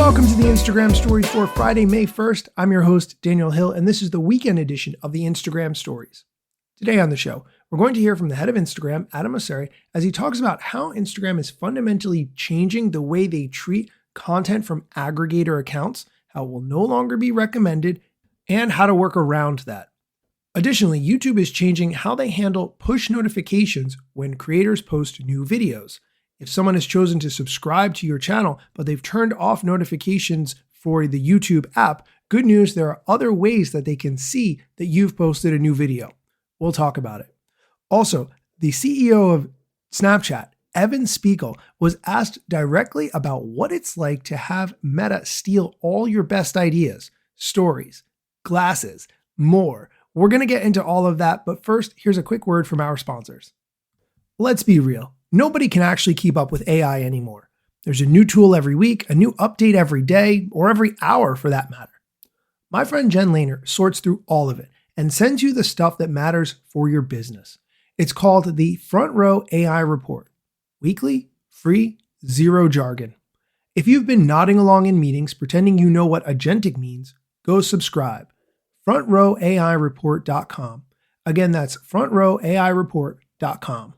Welcome to the Instagram Stories for Friday, May 1st. I'm your host, Daniel Hill, and this is the weekend edition of the Instagram Stories. Today on the show, we're going to hear from the head of Instagram, Adam Mosseri, as he talks about how Instagram is fundamentally changing the way they treat content from aggregator accounts, how it will no longer be recommended, and how to work around that. Additionally, YouTube is changing how they handle push notifications when creators post new videos. If someone has chosen to subscribe to your channel, but they've turned off notifications for the YouTube app, good news, there are other ways that they can see that you've posted a new video. We'll talk about it. Also, the CEO of Snapchat, Evan Spiegel, was asked directly about what it's like to have Meta steal all your best ideas, stories, glasses, more. We're going to get into all of that, but first, here's a quick word from our sponsors. Let's be real. Nobody can actually keep up with AI anymore. There's a new tool every week, a new update every day, or every hour for that matter. My friend Jen Lehner sorts through all of it and sends you the stuff that matters for your business. It's called the Front Row AI Report. Weekly, free, zero jargon. If you've been nodding along in meetings pretending you know what agentic means, go subscribe. FrontRowAIReport.com. Again, that's FrontRowAIReport.com.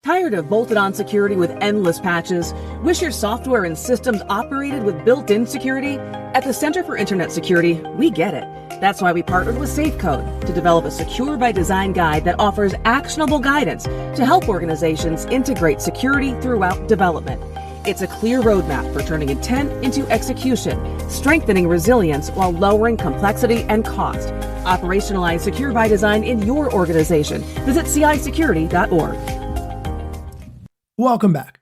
Tired of bolted-on security with endless patches? Wish your software and systems operated with built-in security? At the Center for Internet Security, we get it. That's why we partnered with SafeCode to develop a Secure by Design guide that offers actionable guidance to help organizations integrate security throughout development. It's a clear roadmap for turning intent into execution, strengthening resilience while lowering complexity and cost. Operationalize Secure by Design in your organization. Visit CISecurity.org. Welcome back.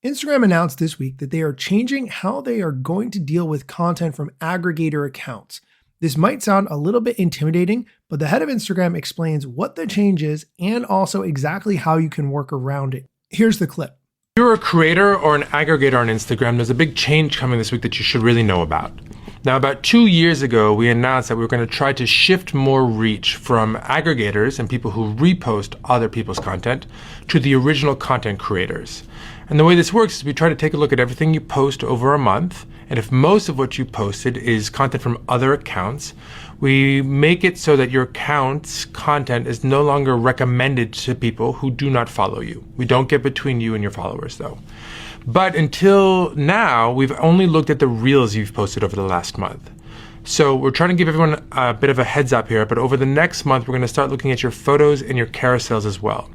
Instagram announced this week that they are changing how they are going to deal with content from aggregator accounts. This might sound a little bit intimidating, but the head of Instagram explains what the change is and also exactly how you can work around it. Here's the clip. If you're a creator or an aggregator on Instagram, there's a big change coming this week that you should really know about. Now, about 2 years ago, we announced that we were going to try to shift more reach from aggregators and people who repost other people's content to the original content creators. And the way this works is we try to take a look at everything you post over a month, and if most of what you posted is content from other accounts, we make it so that your account's content is no longer recommended to people who do not follow you. We don't get between you and your followers, though. But until now, we've only looked at the reels you've posted over the last month. So we're trying to give everyone a bit of a heads up here, but over the next month, we're going to start looking at your photos and your carousels as well.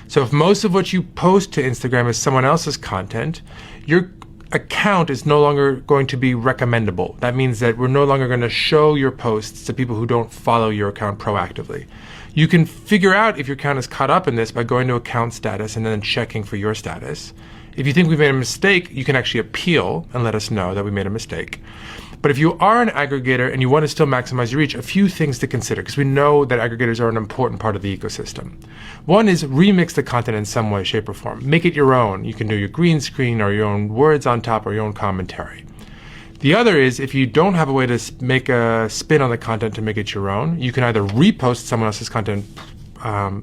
So if most of what you post to Instagram is someone else's content, your account is no longer going to be recommendable. That means that we're no longer going to show your posts to people who don't follow your account proactively. You can figure out if your account is caught up in this by going to account status and then checking for your status. If you think we've made a mistake, you can actually appeal and let us know that we made a mistake. But if you are an aggregator and you want to still maximize your reach, a few things to consider, because we know that aggregators are an important part of the ecosystem. One is remix the content in some way, shape, or form. Make it your own. You can do your green screen or your own words on top or your own commentary. The other is if you don't have a way to make a spin on the content to make it your own, you can either repost someone else's content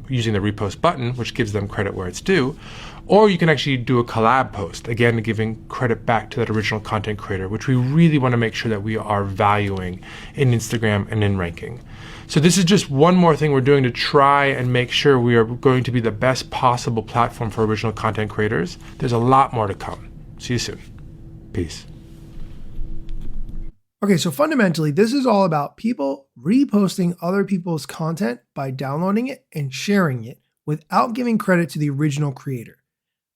using the repost button, which gives them credit where it's due, or you can actually do a collab post, again, giving credit back to that original content creator, which we really want to make sure that we are valuing in Instagram and in ranking. So this is just one more thing we're doing to try and make sure we are going to be the best possible platform for original content creators. There's a lot more to come. See you soon. Peace. Okay, so fundamentally, this is all about people reposting other people's content by downloading it and sharing it without giving credit to the original creator.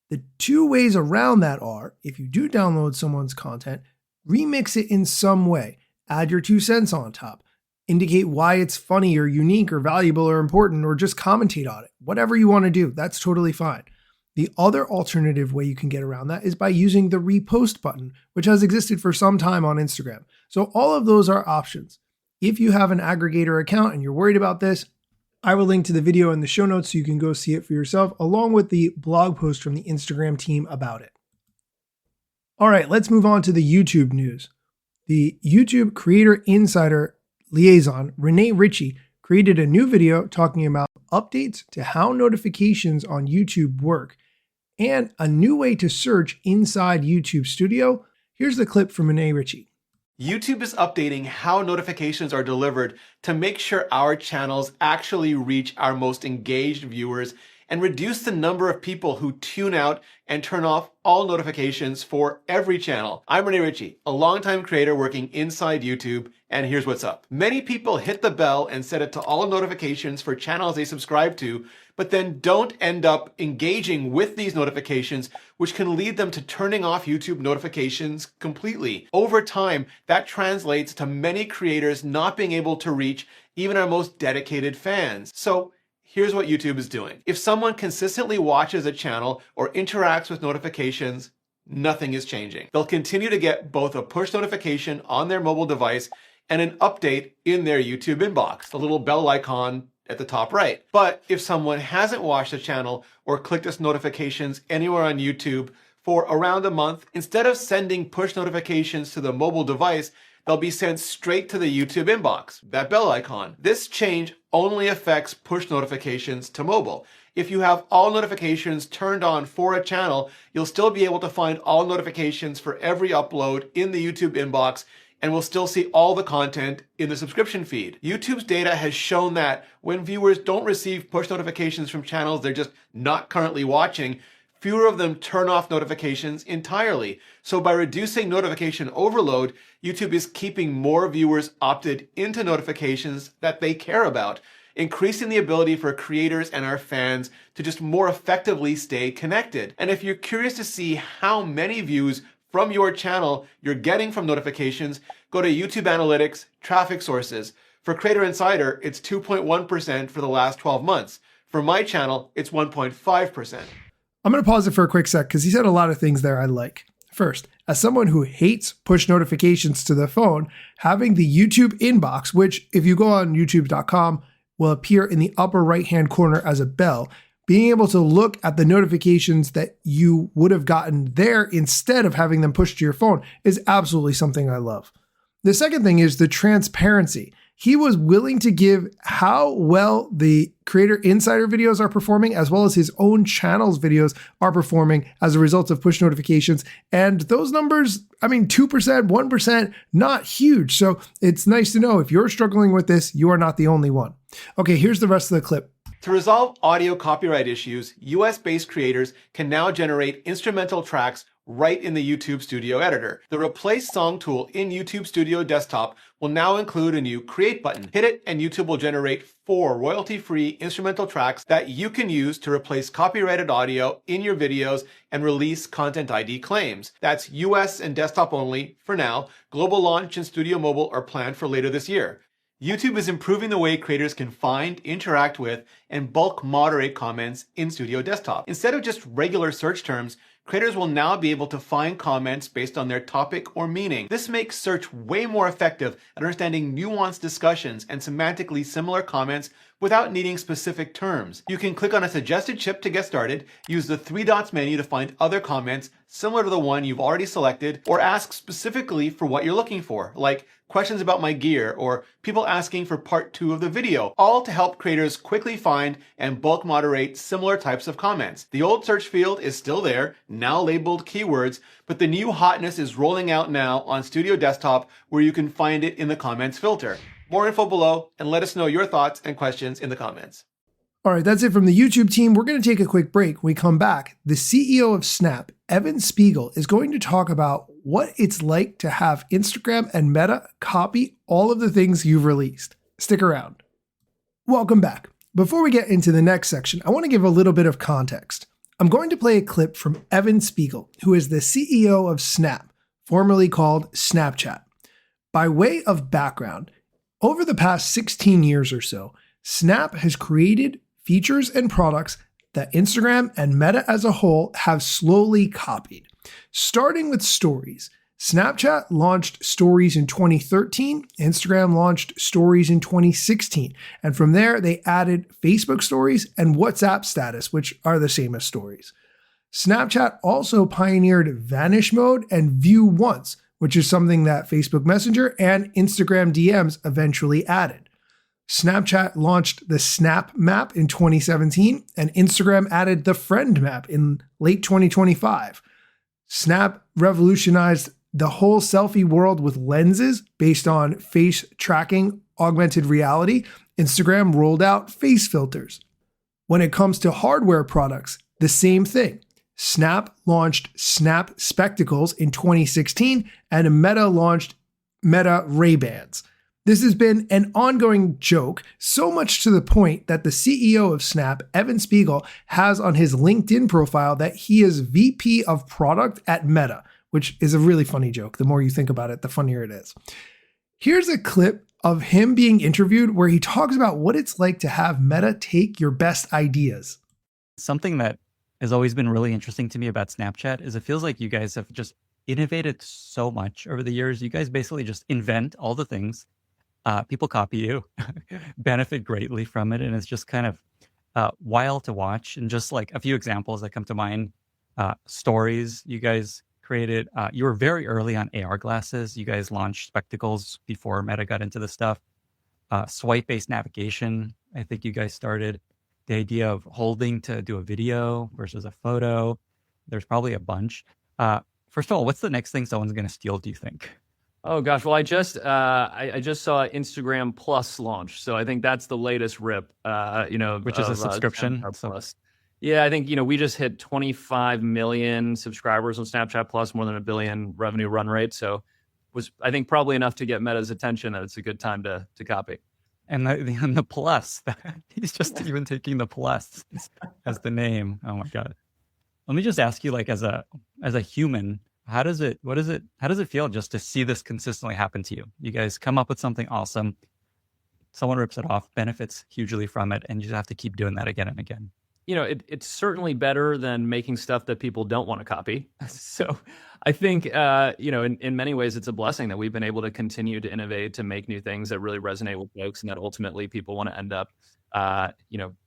The two ways around that are, if you do download someone's content, remix it in some way, add your 2 cents on top, indicate why it's funny or unique or valuable or important, or just commentate on it. Whatever you want to do, that's totally fine. The other alternative way you can get around that is by using the repost button, which has existed for some time on Instagram. So all of those are options. If you have an aggregator account and you're worried about this, I will link to the video in the show notes so you can go see it for yourself, along with the blog post from the Instagram team about it. All right, let's move on to the YouTube news. The YouTube Creator Insider liaison, Renee Ritchie, created a new video talking about updates to how notifications on YouTube work and a new way to search inside YouTube Studio. Here's the clip from Renee Ritchie. YouTube is updating how notifications are delivered to make sure our channels actually reach our most engaged viewers and reduce the number of people who tune out and turn off all notifications for every channel. I'm Rene Ritchie, a longtime creator working inside YouTube, and here's what's up. Many people hit the bell and set it to all notifications for channels they subscribe to, but then don't end up engaging with these notifications, which can lead them to turning off YouTube notifications completely. Over time, that translates to many creators not being able to reach even our most dedicated fans. So here's what YouTube is doing. If someone consistently watches a channel or interacts with notifications, nothing is changing. They'll continue to get both a push notification on their mobile device and an update in their YouTube inbox, the little bell icon at the top right. But if someone hasn't watched a channel or clicked its notifications anywhere on YouTube for around a month, instead of sending push notifications to the mobile device, they'll be sent straight to the YouTube inbox, that bell icon. This change only affects push notifications to mobile. If you have all notifications turned on for a channel, you'll still be able to find all notifications for every upload in the YouTube inbox, and will still see all the content in the subscription feed. YouTube's data has shown that when viewers don't receive push notifications from channels they're just not currently watching, fewer of them turn off notifications entirely. So by reducing notification overload, YouTube is keeping more viewers opted into notifications that they care about, increasing the ability for creators and our fans to just more effectively stay connected. And if you're curious to see how many views from your channel you're getting from notifications, go to YouTube Analytics, Traffic Sources. For Creator Insider, it's 2.1% for the last 12 months. For my channel, it's 1.5%. I'm going to pause it for a quick sec because he said a lot of things there I like. First, as someone who hates push notifications to the phone, having the YouTube inbox, which if you go on youtube.com will appear in the upper right-hand corner as a bell, being able to look at the notifications that you would have gotten there instead of having them pushed to your phone is absolutely something I love. The second thing is the transparency. He was willing to give how well the Creator Insider videos are performing, as well as his own channel's videos are performing as a result of push notifications. And those numbers, 2%, 1%, not huge. So it's nice to know if you're struggling with this, you are not the only one. Okay, here's the rest of the clip. To resolve audio copyright issues, US-based creators can now generate instrumental tracks right in the YouTube Studio editor. The Replace Song tool in YouTube Studio Desktop will now include a new Create button. Hit it and YouTube will generate 4 royalty-free instrumental tracks that you can use to replace copyrighted audio in your videos and release Content ID claims. That's US and desktop only for now. Global launch and Studio Mobile are planned for later this year. YouTube is improving the way creators can find, interact with, and bulk moderate comments in Studio Desktop. Instead of just regular search terms, creators will now be able to find comments based on their topic or meaning. This makes search way more effective at understanding nuanced discussions and semantically similar comments without needing specific terms. You can click on a suggested chip to get started, use the 3 dots menu to find other comments similar to the one you've already selected, or ask specifically for what you're looking for, like questions about my gear, or people asking for part 2 of the video, all to help creators quickly find and bulk moderate similar types of comments. The old search field is still there, now labeled keywords, but the new hotness is rolling out now on Studio Desktop, where you can find it in the comments filter. More info below, and let us know your thoughts and questions in the comments. All right, that's it from the YouTube team. We're going to take a quick break. When we come back, the CEO of Snap, Evan Spiegel, is going to talk about what it's like to have Instagram and Meta copy all of the things you've released. Stick around. Welcome back. Before we get into the next section, I want to give a little bit of context. I'm going to play a clip from Evan Spiegel, who is the CEO of Snap, formerly called Snapchat. By way of background, over the past 16 years or so, Snap has created features and products that Instagram and Meta as a whole have slowly copied. Starting with Stories, Snapchat launched Stories in 2013, Instagram launched Stories in 2016, and from there they added Facebook Stories and WhatsApp Status, which are the same as Stories. Snapchat also pioneered Vanish Mode and View Once, which is something that Facebook Messenger and Instagram DMs eventually added. Snapchat launched the Snap Map in 2017, and Instagram added the Friend Map in late 2025. Snap revolutionized the whole selfie world with lenses based on face tracking augmented reality, Instagram rolled out face filters. When it comes to hardware products, the same thing. Snap launched Snap Spectacles in 2016, and Meta launched Meta Ray-Bans. This has been an ongoing joke, so much to the point that the CEO of Snap, Evan Spiegel, has on his LinkedIn profile that he is VP of Product at Meta, which is a really funny joke. The more you think about it, the funnier it is. Here's a clip of him being interviewed where he talks about what it's like to have Meta take your best ideas. Something that has always been really interesting to me about Snapchat is it feels like you guys have just innovated so much over the years. You guys basically just invent all the things. People copy you, benefit greatly from it. And it's just kind of wild to watch. And just like a few examples that come to mind, stories you guys created. You were very early on AR glasses. You guys launched spectacles before Meta got into the stuff. Swipe-based navigation, I think you guys started. The idea of holding to do a video versus a photo. There's probably a bunch. First of all, what's the next thing someone's going to steal, do you think? Oh gosh, well I just saw Instagram Plus launch, so I think that's the latest rip. Which is a subscription. Plus. Yeah, I think we just hit 25 million subscribers on Snapchat Plus, more than $1 billion revenue run rate. So was I think probably enough to get Meta's attention that it's a good time to copy. And the plus, he's just even taking the plus as the name. Oh my God. Let me just ask you, like, as a human, how does it feel just to see this consistently happen to you? You guys come up with something awesome. Someone rips it off, benefits hugely from it, and you just have to keep doing that again and again. It's certainly better than making stuff that people don't want to copy. So I think, in many ways, it's a blessing that we've been able to continue to innovate, to make new things that really resonate with folks, and that ultimately people want to end up,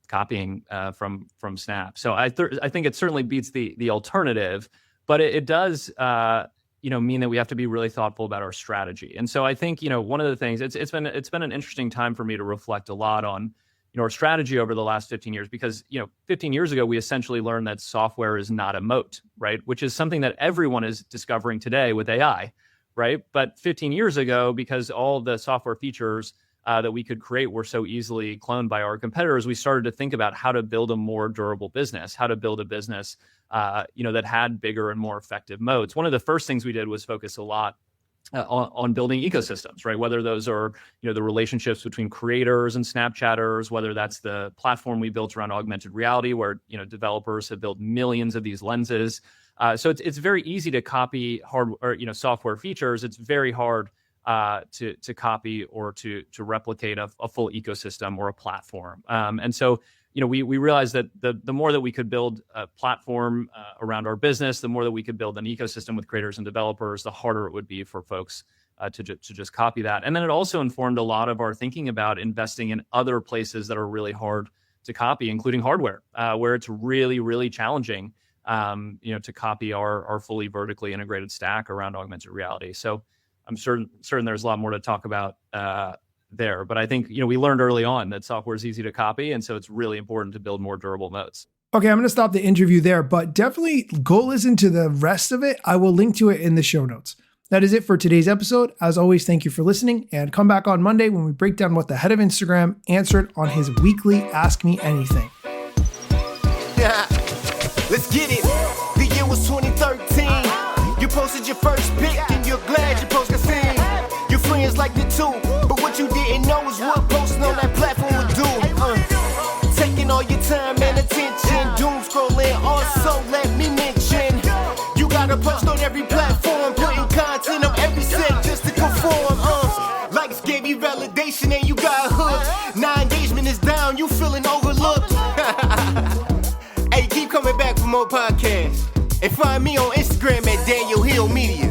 copying from Snap. So I think it certainly beats the alternative, but it does, mean that we have to be really thoughtful about our strategy. And so I think, one of the things, it's been an interesting time for me to reflect a lot on our strategy over the last 15 years, because 15 years ago we essentially learned that software is not a moat, right? Which is something that everyone is discovering today with AI, right? But 15 years ago, because all the software features that we could create were so easily cloned by our competitors, we started to think about how to build a more durable business, how to build a business that had bigger and more effective moats. One of the first things we did was focus a lot on building ecosystems, right? Whether those are, the relationships between creators and Snapchatters, whether that's the platform we built around augmented reality, where, developers have built millions of these lenses. So it's very easy to copy software features. It's very hard to copy or to replicate a full ecosystem or a platform. And so, we realized that the more that we could build a platform around our business, the more that we could build an ecosystem with creators and developers, the harder it would be for folks to just copy that. And then it also informed a lot of our thinking about investing in other places that are really hard to copy, including hardware, where it's really, really challenging, to copy our fully vertically integrated stack around augmented reality. So I'm certain there's a lot more to talk about there. But I think, we learned early on that software is easy to copy. And so it's really important to build more durable moats. Okay, I'm going to stop the interview there, but definitely go listen to the rest of it. I will link to it in the show notes. That is it for today's episode. As always, thank you for listening, and come back on Monday when we break down what the head of Instagram answered on his weekly Ask Me Anything. Yeah, let's get it. The year was 2013. You posted your first pic and you're glad your post got seen. Your friends liked it too, but what you didn't know is what posting on that platform would do. Taking all your time and attention, doom scrolling. Also, let me mention, you gotta post on every platform, putting content on every set just to conform. Likes gave you validation and you got hooked. Now engagement is down, you feeling overlooked. Hey, keep coming back for more podcasts. And find me on Instagram at Daniel Hill Media.